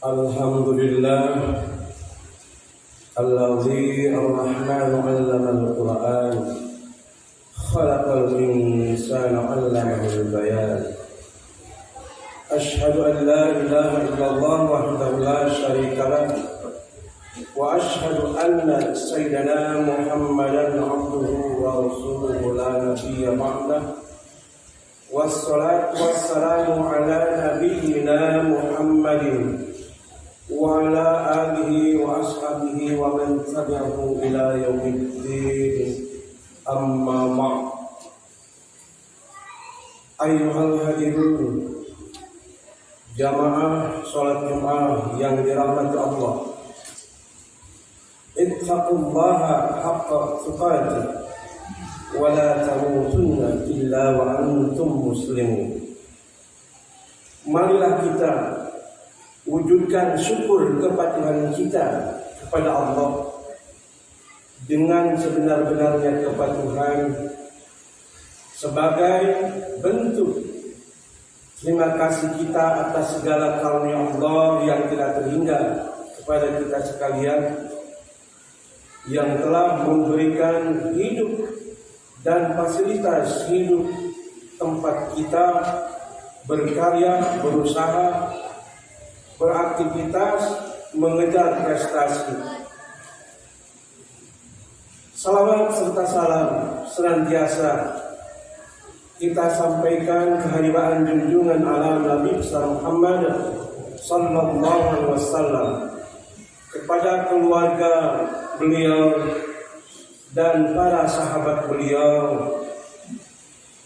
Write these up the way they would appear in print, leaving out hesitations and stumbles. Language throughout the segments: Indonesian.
Alhamdulillah Alladzi ar-Rahmanu 'allama al-Qur'an khalaqal insana 'allamahul bayan. Asyhadu an la ilaha illallah wahdahu la syarika lah wa asyhadu anna sayyidana Muhammadan 'abduhu wa rasuluhu la nabiyya ba'dah. Wassalatu wassalamu ala nabiyyina Muhammadin wa ala alihi wa ashabihi wa man tabi'ahu ila yaumiddin. Amma ba'd. Ayyuhal hadirun, jamaah salat Jumat yang dirahmati Allah, ittaqullaha haqqa tuqatih wa la tamutunna illa wa antum muslimun. Marilah kita wujudkan syukur kepatuhan kita kepada Allah dengan sebenar-benarnya kepatuhan sebagai bentuk terima kasih kita atas segala karunia Allah yang tidak terhingga kepada kita sekalian, yang telah memberikan hidup dan fasilitas hidup tempat kita berkarya, berusaha, beraktivitas, mengejar prestasi. Salawat serta salam senantiasa kita sampaikan kehadiran junjungan alam Nabi Muhammad sallallahu alaihi wasallam kepada keluarga beliau dan para sahabat beliau,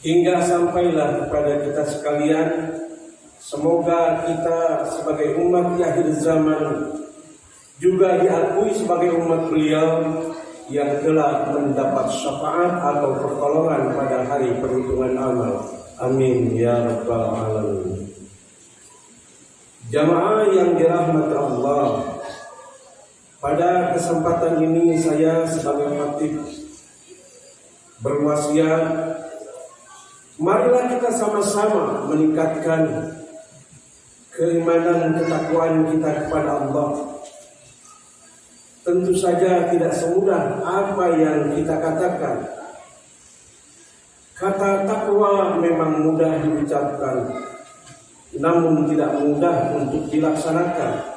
hingga sampailah kepada kita sekalian. Semoga kita sebagai umat di akhir zaman juga diakui sebagai umat beliau yang telah mendapat syafaat atau pertolongan pada hari perhitungan amal. Amin ya rabbal alamin. Jamaah yang dirahmati Allah, pada kesempatan ini saya sebagai khatib berwasiat, marilah kita sama-sama meningkatkan keimanan ketakwaan kita kepada Allah. Tentu saja tidak semudah apa yang kita katakan. Kata takwa memang mudah diucapkan, namun tidak mudah untuk dilaksanakan.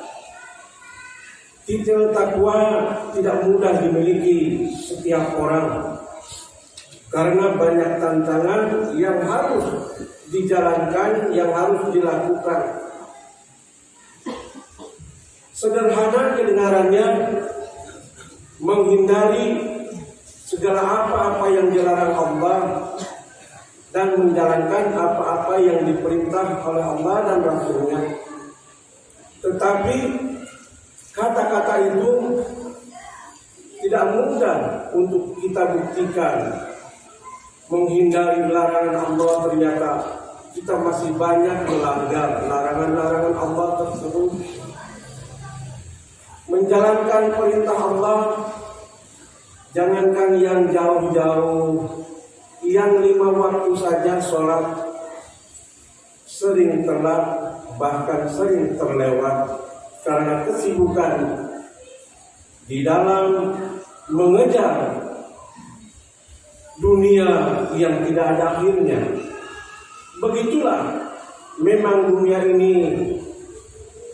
Titel takwa tidak mudah dimiliki setiap orang, karena banyak tantangan yang harus dijalankan, yang harus dilakukan. Sederhana kedengarannya, menghindari segala apa-apa yang dilarang Allah dan menjalankan apa-apa yang diperintah oleh Allah dan Rasul-Nya. Tetapi kata-kata itu tidak mudah untuk kita buktikan. Menghindari larangan Allah, ternyata kita masih banyak melanggar larangan-larangan Allah tersebut. Menjalankan perintah Allah, jangankan yang jauh-jauh, yang 5 waktu saja sholat sering telat, bahkan sering terlewat karena kesibukan di dalam mengejar dunia yang tidak ada akhirnya. Begitulah memang dunia ini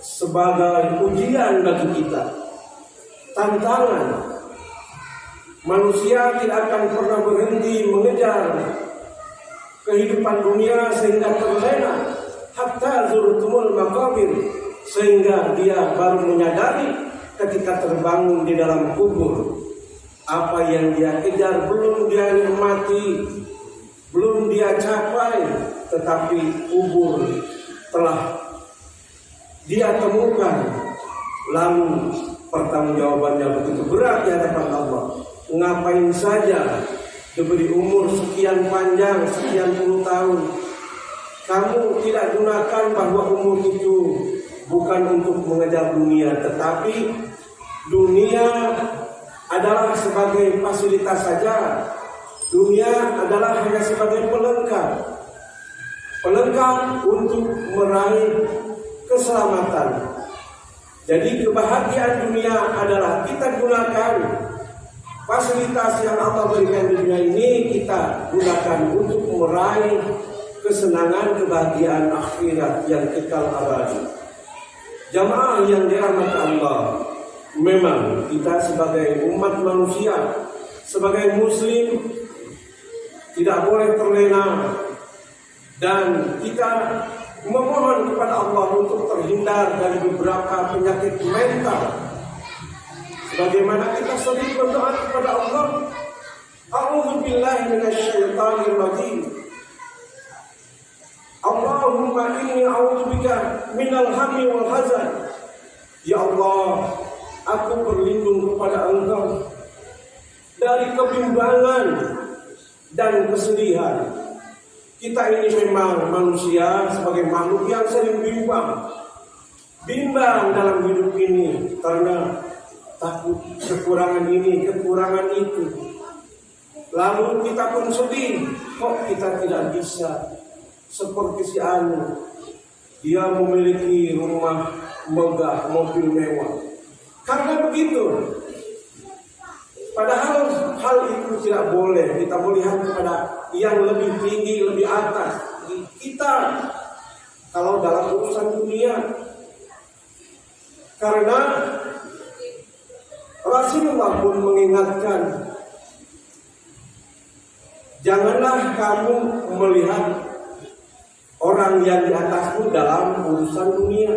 sebagai ujian bagi kita, tantangan. Manusia tidak akan pernah berhenti mengejar kehidupan dunia sehingga terlena hatta zurtumul maqabir, sehingga dia baru menyadari ketika terbangun di dalam kubur apa yang dia kejar belum dia nikmati, belum dia capai, tetapi kubur telah dia temukan. Lalu pertanggungjawabannya begitu berat di hadapan Allah. Ngapain saja diberi umur sekian panjang, sekian puluh tahun, kamu tidak gunakan bahwa umur itu bukan untuk mengejar dunia, tetapi dunia adalah sebagai fasilitas saja. Dunia adalah hanya sebagai pelengkap untuk meraih keselamatan. Jadi kebahagiaan dunia adalah kita gunakan fasilitas yang Allah berikan di dunia ini, kita gunakan untuk meraih kesenangan kebahagiaan akhirat yang kekal abadi. Jamaah yang dirahmati Allah, memang kita sebagai umat manusia, sebagai muslim, tidak boleh terlena, dan kita memohon kepada Allah untuk terhindar dari beberapa penyakit mental. Sebagaimana kita sering berdoa kepada Allah, A'udzubillahi minasyaitonir rajim. Allahumma inni a'udzubika minal hammi wal hazan. Ya Allah, aku berlindung kepada Engkau dari kebimbangan dan kesedihan. Kita ini memang manusia sebagai makhluk yang sering bimbang dalam hidup ini karena takut kekurangan ini, kekurangan itu. Lalu kita pun sedih, kok kita tidak bisa seperti si Anu. Dia memiliki rumah megah, mobil mewah. Karena begitu. Padahal hal itu tidak boleh. Kita melihat kepada yang lebih tinggi, lebih atas kita kalau dalam urusan dunia. Karena Rasulullah pun mengingatkan, janganlah kamu melihat orang yang di atasmu dalam urusan dunia,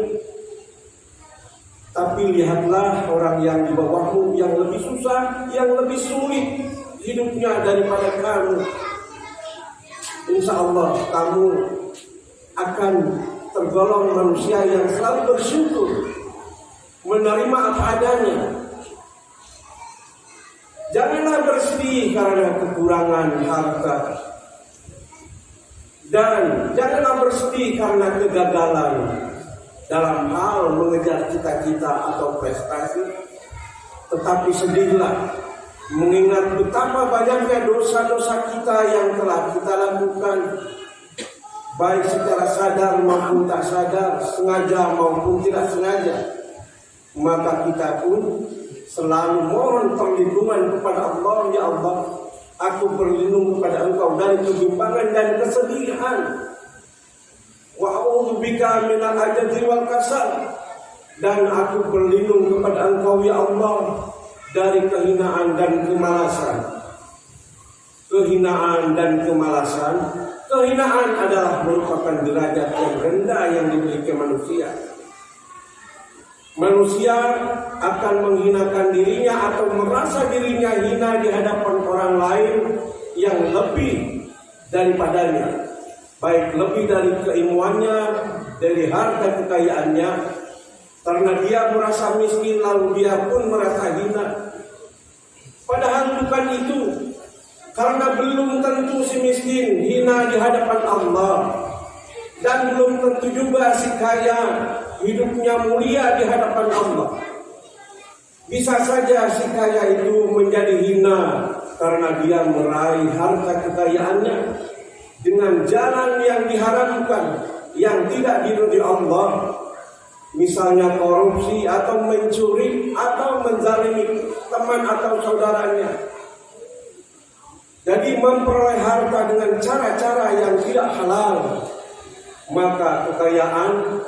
tapi lihatlah orang yang di bawahmu yang lebih susah, yang lebih sulit hidupnya daripada kamu. Insya Allah kamu akan tergolong manusia yang selalu bersyukur, menerima apa adanya. Janganlah bersedih karena kekurangan harta, dan janganlah bersedih karena kegagalan dalam hal mengejar cita-cita atau prestasi. Tetapi sedihlah mengingat betapa banyaknya dosa-dosa kita yang telah kita lakukan, baik secara sadar maupun tak sadar, sengaja maupun tidak sengaja. Maka kita pun selalu mohon perlindungan kepada Allah. Ya Allah, aku berlindung kepada Engkau dari kebimbangan dan kesedihan. Wa a'udzubika minal ajzi wal kasal. Dan aku berlindung kepada Engkau ya Allah dari kehinaan dan kemalasan. Kehinaan dan kemalasan. Kehinaan adalah merupakan derajat yang rendah yang dimiliki manusia. Manusia akan menghinakan dirinya atau merasa dirinya hina di hadapan orang lain yang lebih daripadanya, baik lebih dari keilmuannya, dari harta kekayaannya, karena dia merasa miskin lalu dia pun merasa hina. Padahal bukan itu, karena belum tentu si miskin hina di hadapan Allah, dan belum tentu juga si kaya hidupnya mulia di hadapan Allah. Bisa saja si kaya itu menjadi hina karena dia meraih harta kekayaannya dengan jalan yang diharamkan, yang tidak diridhoi Allah. Misalnya korupsi atau mencuri atau menzalimi teman atau saudaranya. Jadi memperoleh harta dengan cara-cara yang tidak halal, maka kekayaan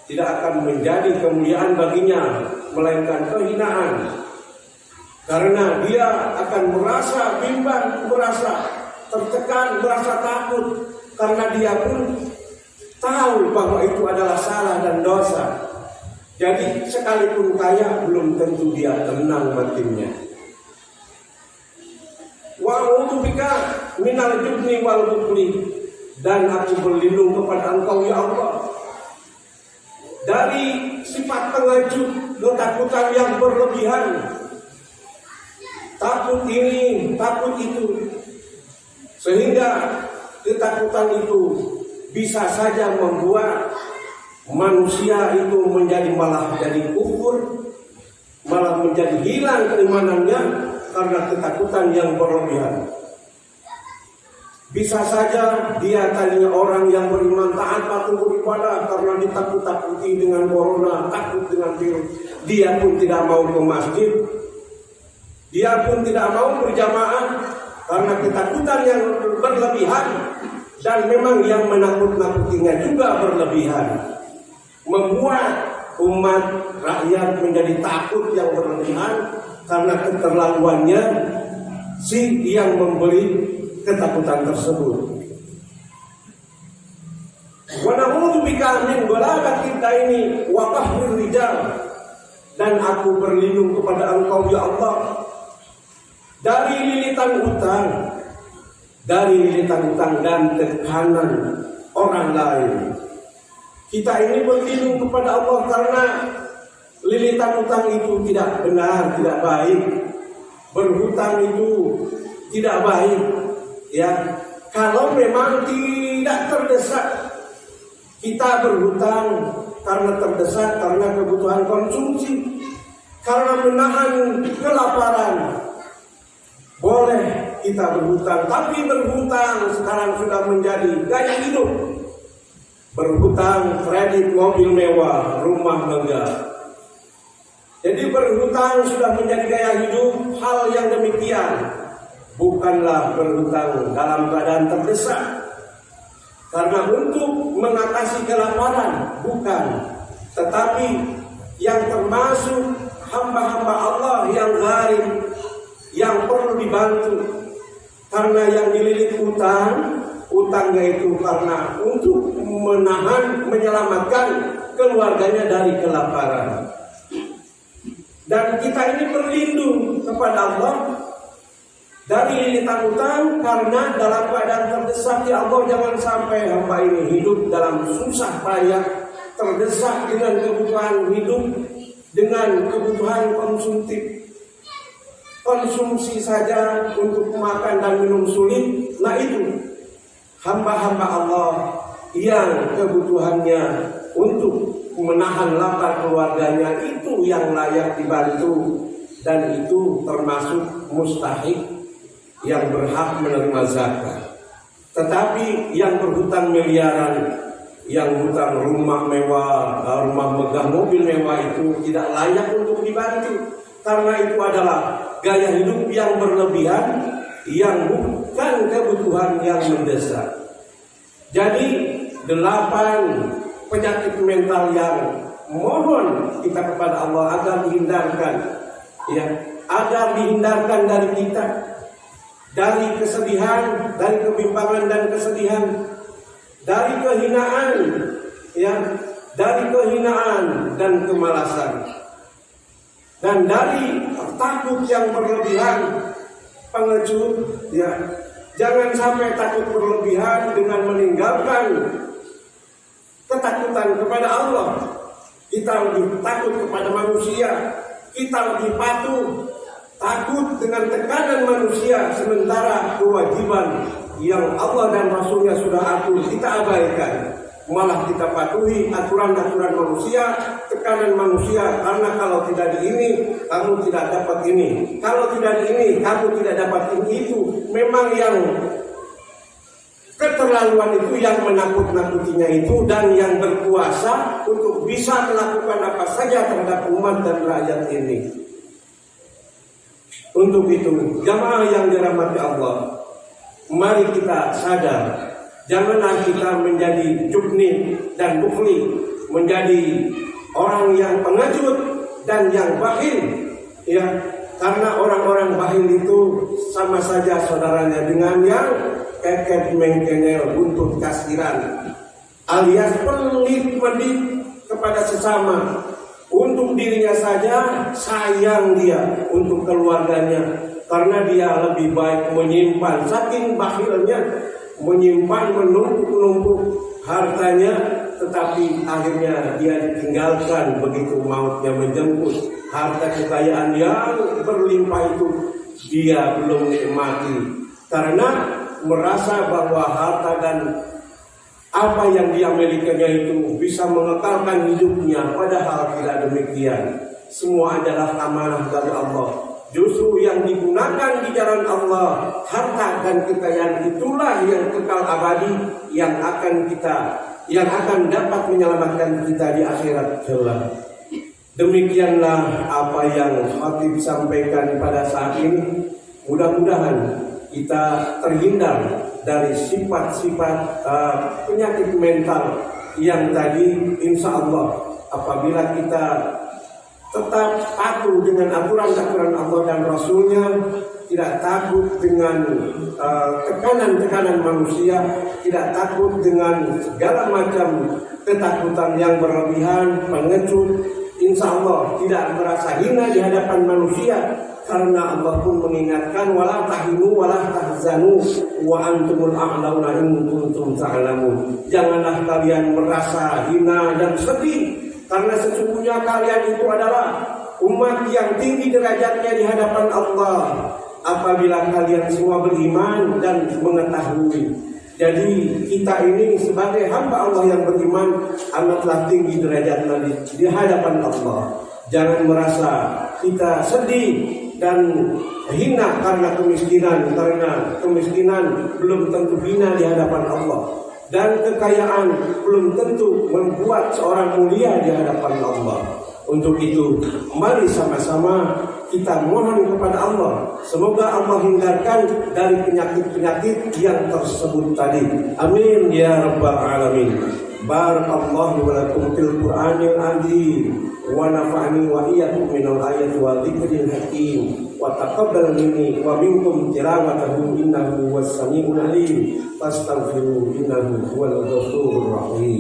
tidak akan menjadi kemuliaan baginya, melainkan kehinaan. Karena dia akan merasa bimbang, merasa tertekan, merasa takut, karena dia pun tahu bahwa itu adalah salah dan dosa. Jadi sekalipun kaya belum tentu dia tenang batinnya. Wa a'udzubika minal jubni wal bukli. Dan aku berlindung kepada Engkau ya Allah dari sifat pengecut, ketakutan yang berlebihan, takut ini, takut itu, sehingga ketakutan itu bisa saja membuat manusia itu malah jadi kufur, malah menjadi hilang keimanannya karena ketakutan yang berlebihan. Bisa saja dia tadinya orang yang beriman, taat, patuh beribadah, karena ditakut-takuti dengan corona, takut dengan virus, dia pun tidak mau ke masjid, dia pun tidak mau berjamaah karena ketakutan yang berlebihan, dan memang yang menakut-nakutinya juga berlebihan, membuat umat rakyat menjadi takut yang berlebihan karena keterlaluannya si yang memberi ketakutan tersebut. Wa na'udzubika min ghalabati daini wa qahrir rijal, dan aku berlindung kepada Engkau ya Allah dari lilitan utang, dan tekanan orang lain. Kita ini berlindung kepada Allah karena lilitan utang itu tidak benar, tidak baik. Berhutang itu tidak baik. Ya, kalau memang tidak terdesak, kita berhutang karena terdesak, karena kebutuhan konsumsi, karena menahan kelaparan, boleh kita berhutang. Tapi berhutang sekarang sudah menjadi gaya hidup. Berhutang, kredit, mobil mewah, rumah megah. Jadi berhutang sudah menjadi gaya hidup. Hal yang demikian bukanlah berhutang dalam keadaan terdesak karena untuk mengatasi kelaparan, bukan. Tetapi yang termasuk hamba-hamba Allah yang gharib, yang perlu dibantu, karena yang dililit utangnya itu karena untuk menyelamatkan keluarganya dari kelaparan. Dan kita ini berlindung kepada Allah dari lilitan utang karena dalam keadaan terdesak, ya Allah jangan sampai hamba ini hidup dalam susah payah, terdesak dengan kebutuhan hidup, dengan kebutuhan konsumsi saja untuk makan dan minum sulit. Nah itu hamba-hamba Allah yang kebutuhannya untuk menahan lapar keluarganya itu yang layak dibantu, dan itu termasuk mustahik yang berhak menerima zakat. Tetapi yang berhutang miliaran, yang hutang rumah mewah, rumah megah, mobil mewah itu tidak layak untuk dibantu, karena itu adalah gaya hidup yang berlebihan, yang bukan kebutuhan yang mendesak. Jadi 8 penyakit mental yang mohon kita kepada Allah agar dihindarkan, ya, agar dihindarkan dari kita, dari kesedihan, dari kebimbangan dan kesedihan, dari kehinaan, ya, dari kehinaan dan kemalasan, dan dari takut yang berlebihan, pengecut, ya. Jangan sampai takut berlebihan dengan meninggalkan ketakutan kepada Allah. Kita lebih takut kepada manusia, kita lebih patuh, takut dengan tekanan manusia, sementara kewajiban yang Allah dan Rasulnya sudah atur kita abaikan. Malah kita patuhi aturan-aturan manusia, tekanan manusia, karena kalau tidak di ini, kamu tidak dapat ini. Kalau tidak di ini, kamu tidak dapat ini. Itu memang yang keterlaluan itu, yang menakut-nakutinya itu, dan yang berkuasa untuk bisa melakukan apa saja terhadap umat dan rakyat ini. Untuk itu, jamaah yang dirahmati Allah, mari kita sadar. Janganlah kita menjadi jubni dan bukhli, menjadi orang yang pengecut dan yang bakhil, ya, karena orang-orang bakhil itu sama saja saudaranya dengan yang keket mengkenel buntut kasiran, alias pelit medit kepada sesama. Untuk dirinya saja sayang dia, untuk keluarganya, karena dia lebih baik menyimpan, saking bakhilnya menyimpan, menumpuk hartanya, tetapi akhirnya dia ditinggalkan begitu mautnya menjemput. Harta kekayaan yang berlimpah itu dia belum nikmati, karena merasa bahwa harta dan apa yang dia milikinya itu bisa mengekalkan hidupnya, padahal tidak demikian. Semua adalah amanah dari Allah. Justru yang digunakan di jalan Allah, harta dan kekayaan itulah yang kekal abadi, yang akan dapat menyelamatkan kita di akhirat kelak. Demikianlah apa yang Khatib sampaikan pada saat ini. Mudah-mudahan kita terhindar dari sifat-sifat penyakit mental yang tadi, insya Allah apabila kita tetap patuh dengan aturan-aturan Allah dan Rasulnya, tidak takut dengan tekanan-tekanan manusia, tidak takut dengan segala macam ketakutan yang berlebihan, pengecut, insya Allah tidak merasa hina di hadapan manusia, karena Allah pun mengingatkan wala tahinu wala tahzanu wa antumul a'launa in kuntum ta'lamun. Janganlah kalian merasa hina dan sedih, karena sesungguhnya kalian itu adalah umat yang tinggi derajatnya di hadapan Allah apabila kalian semua beriman dan mengetahui. Jadi kita ini sebagai hamba Allah yang beriman amatlah tinggi derajatnya di hadapan Allah. Jangan merasa kita sedih dan hina karena kemiskinan belum tentu hina di hadapan Allah. Dan kekayaan belum tentu membuat seorang mulia di hadapan Allah. Untuk itu, mari sama-sama kita mohon kepada Allah, semoga Allah hindarkan dari penyakit-penyakit yang tersebut tadi. Amin ya rabbal alamin. Barakallahu wa lakum fil Qur'anil azim wa nafa'ani wa iyyakum minal ayati wa dzikril hakim wa taqabbal minni wa minkum tilawatahu innahu was samiul alim. Fastaghfiru innahu huwal ghafurur rahim.